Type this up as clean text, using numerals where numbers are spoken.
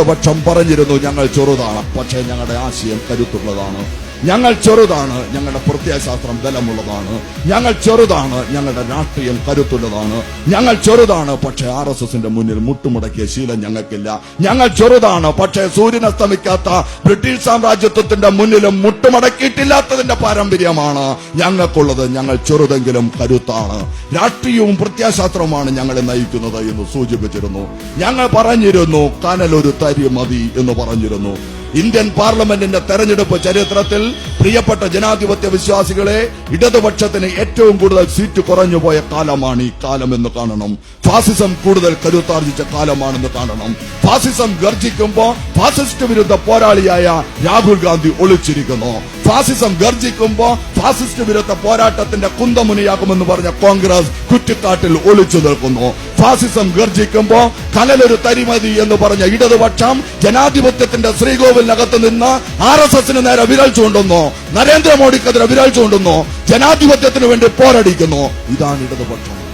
പക്ഷം പറഞ്ഞിരുന്നു ഞങ്ങൾ ചെറുതാണ്, പക്ഷേ ഞങ്ങളുടെ ആശയം കരുത്തുള്ളതാണ്. ഞങ്ങൾ ചെറുതാണ്, ഞങ്ങളുടെ പ്രത്യയശാസ്ത്രം ബലമുള്ളതാണ്. ഞങ്ങൾ ചെറുതാണ്, ഞങ്ങളുടെ രാഷ്ട്രീയം കരുത്തുള്ളതാണ്. ഞങ്ങൾ ചെറുതാണ്, പക്ഷേ RSSന്റെ മുന്നിൽ മുട്ടുമുടക്കിയ ശീലം ഞങ്ങൾക്കില്ല. ഞങ്ങൾ ചെറുതാണ്, പക്ഷേ സൂര്യനസ്തമിക്കാത്ത ബ്രിട്ടീഷ് സാമ്രാജ്യത്വത്തിന്റെ മുന്നിലും മുട്ടുമടക്കിയിട്ടില്ലാത്തതിന്റെ പാരമ്പര്യമാണ് ഞങ്ങൾക്കുള്ളത്. ഞങ്ങൾ ചെറുതെങ്കിലും കരുത്താണ്. രാഷ്ട്രീയവും പ്രത്യയശാസ്ത്രവുമാണ് ഞങ്ങളെ നയിക്കുന്നത് എന്ന് സൂചിപ്പിച്ചിരുന്നു. ഞങ്ങൾ പറഞ്ഞിരുന്നു കനലൊരു തരി മതി എന്ന് പറഞ്ഞിരുന്നു. ഇന്ത്യൻ പാർലമെന്റിന്റെ തെരഞ്ഞെടുപ്പ് ചരിത്രത്തിൽ പ്രിയപ്പെട്ട ജനാധിപത്യ വിശ്വാസികളെ, ഇടതുപക്ഷത്തിന് ഏറ്റവും കൂടുതൽ സീറ്റ് കുറഞ്ഞുപോയ കാലമാണ് ഈ കാലം എന്ന് കാണണം. ഫാസിസം കൂടുതൽ കരുത്താർജിച്ച കാലമാണെന്ന് കാണണം. ഫാസിസം ഗർജിക്കുമ്പോ ഫാസിസ്റ്റ് വിരുദ്ധ പോരാളിയായ രാഹുൽ ഗാന്ധി ഒളിച്ചിരിക്കുന്നു. ഫാസിസം ഗർജിക്കുമ്പോ ഫാസിസ്റ്റ് വിരുദ്ധ പോരാട്ടത്തിന്റെ കുന്തമുനിയാകുമെന്ന് പറഞ്ഞ കോൺഗ്രസ് കുറ്റിക്കാട്ടിൽ ഒളിച്ചു നിൽക്കുന്നു. ഫാസിസം ഗർജിക്കുമ്പോ കനലൊരു തരിമതി എന്ന് പറഞ്ഞ ഇടതുപക്ഷം ജനാധിപത്യത്തിന്റെ ശ്രീകോവിലിനകത്ത് നിന്ന് RSSന് നേരെ വിരൽ ചൂണ്ടുന്നു. നരേന്ദ്രമോദിക്കെതിരെ വിരൽ ചൂണ്ടുന്നു. ജനാധിപത്യത്തിന് വേണ്ടി പോരടിക്കുന്നു. ഇതാണ് ഇടതുപക്ഷം.